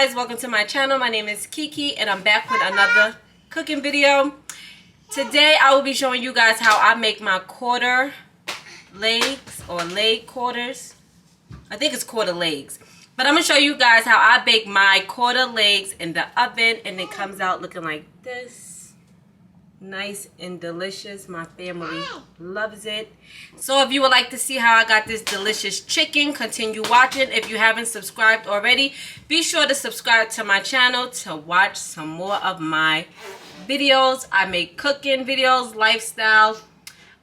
guys, welcome to my channel. My name is Kiki and I'm back with another cooking video. Today I will be showing you guys how I make my quarter legs or leg quarters. I think it's quarter legs. But I'm going to show you guys how I bake my quarter legs in the oven and it comes out looking like this. Nice and delicious. My family loves it. So if you would like to see how I got this delicious chicken, continue watching. If you haven't subscribed already, be sure to subscribe to my channel to watch some more of my videos. I make cooking videos, lifestyle,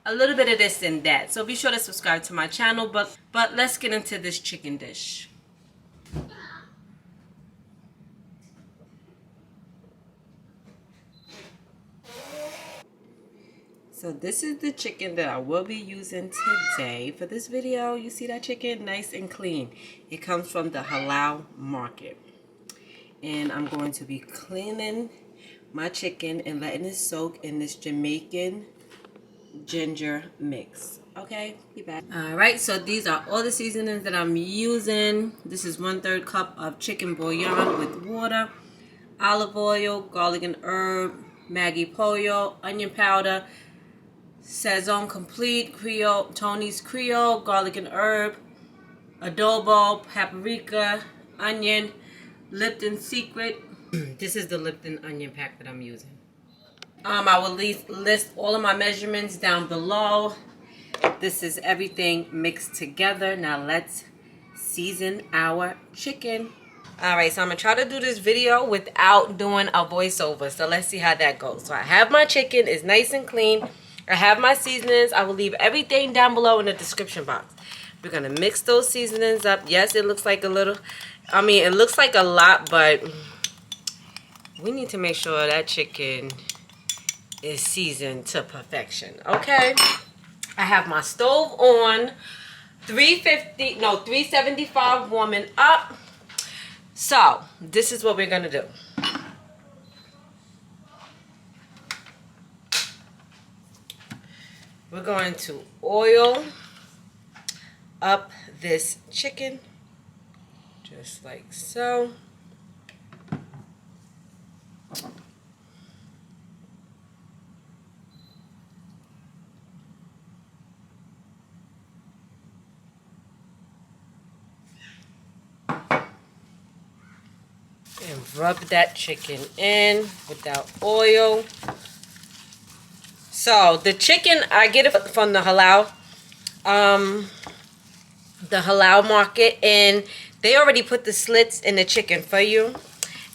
a little bit of this and that. So be sure to subscribe to my channel. But let's get into this chicken dish. So this is the chicken that I will be using today for this video. You see that chicken? Nice and clean. It comes from the Halal market. And I'm going to be cleaning my chicken and letting it soak in this Jamaican ginger mix. Okay, be back. Alright, so these are all the seasonings that I'm using. This is 1/3 cup of chicken bouillon with water, olive oil, garlic and herb, Maggi Pollo, onion powder, Sazon Complete, Creole, Tony's Creole, garlic and herb, adobo, paprika, onion, Lipton secret. This is the Lipton onion pack that I'm using. I will list all of my measurements down below. This is everything mixed together. Now let's season our chicken. Alright, so I'm going to try to do this video without doing a voiceover. So let's see how that goes. So I have my chicken. It's nice and clean. I have my seasonings. I will leave everything down below in the description box. We're going to mix those seasonings up. Yes, it looks like a little, it looks like a lot, but we need to make sure that chicken is seasoned to perfection. Okay? I have my stove on 375 warming up. So, this is what we're going to do. We're going to oil up this chicken, just like so. And rub that chicken in without oil. So the chicken, I get it from the Halal market, and they already put the slits in the chicken for you,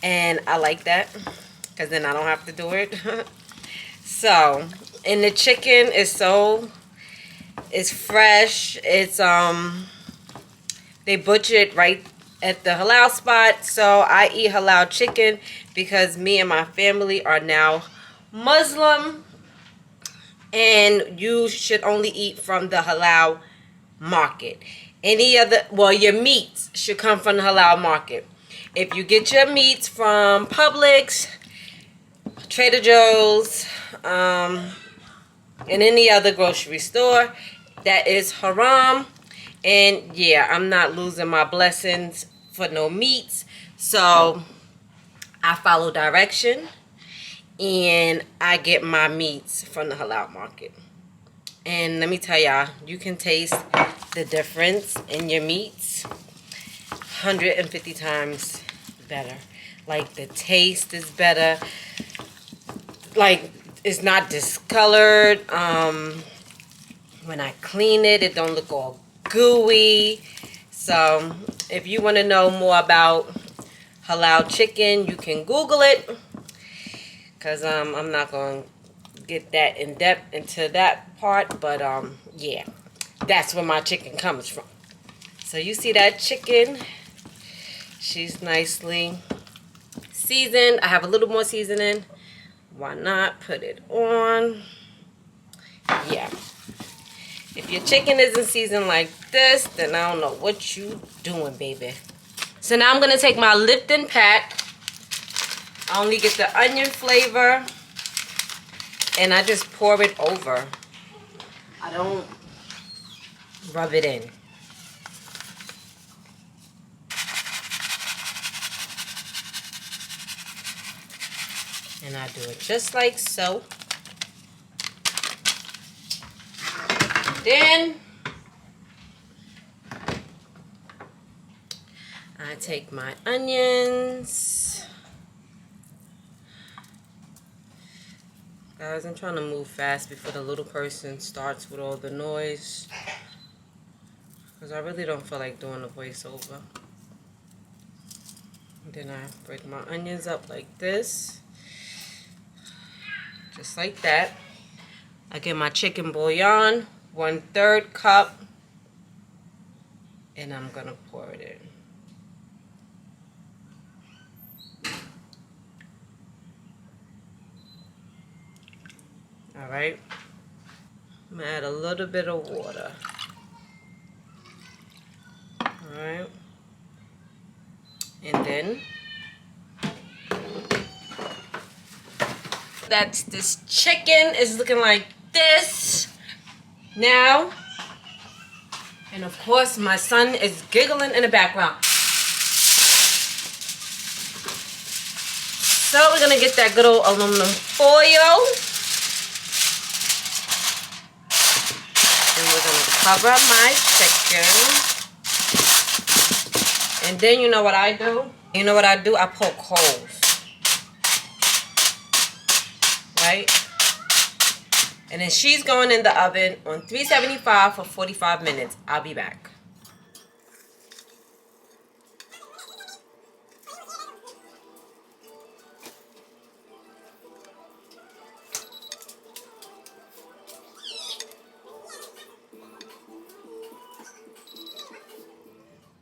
and I like that because then I don't have to do it. So, and the chicken is it's fresh. It's they butcher it right at the Halal spot. So I eat Halal chicken because me and my family are now Muslim. And you should only eat from the Halal market. Any other, well, your meats should come from the Halal market. If you get your meats from Publix, Trader Joe's, and any other grocery store, that is haram. And yeah, I'm not losing my blessings for no meats. So I follow direction. And I get my meats from the Halal market. And let me tell y'all, you can taste the difference in your meats 150 times better. Like, the taste is better. Like, it's not discolored. When I clean it, it don't look all gooey. So, if you want to know more about Halal chicken, you can Google it. Because I'm not going to get that in depth into that part. But yeah, that's where my chicken comes from. So you see that chicken? She's nicely seasoned. I have a little more seasoning. Why not put it on? Yeah. If your chicken isn't seasoned like this, then I don't know what you doing, baby. So now I'm going to take my Lipton pack. I only get the onion flavor, and I just pour it over. I don't rub it in. And I do it just like so. Then I take my onions. Guys, I'm trying to move fast before the little person starts with all the noise, because I really don't feel like doing the voiceover. Then I break my onions up like this. Just like that. I get my chicken bouillon, 1/3 cup, and I'm gonna pour it in. All right. I'm gonna add a little bit of water. All right. And then that's this chicken is looking like this now. And of course, my son is giggling in the background. So we're gonna get that good old aluminum foil. And we're gonna cover my chicken. And then you know what I do? You know what I do? I poke holes. Right? And then she's going in the oven on 375 for 45 minutes. I'll be back.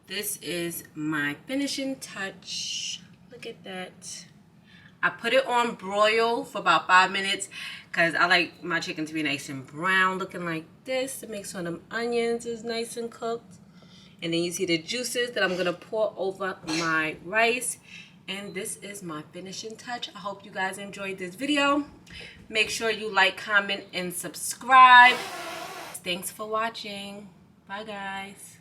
This is my finishing touch. Look at that. I put it on broil for about 5 minutes because I like my chicken to be nice and brown looking like this to make sure them onions is nice and cooked. And then you see the juices that I'm going to pour over my rice. And this is my finishing touch. I hope you guys enjoyed this video. Make sure you like, comment, and subscribe. Thanks for watching. Bye, guys.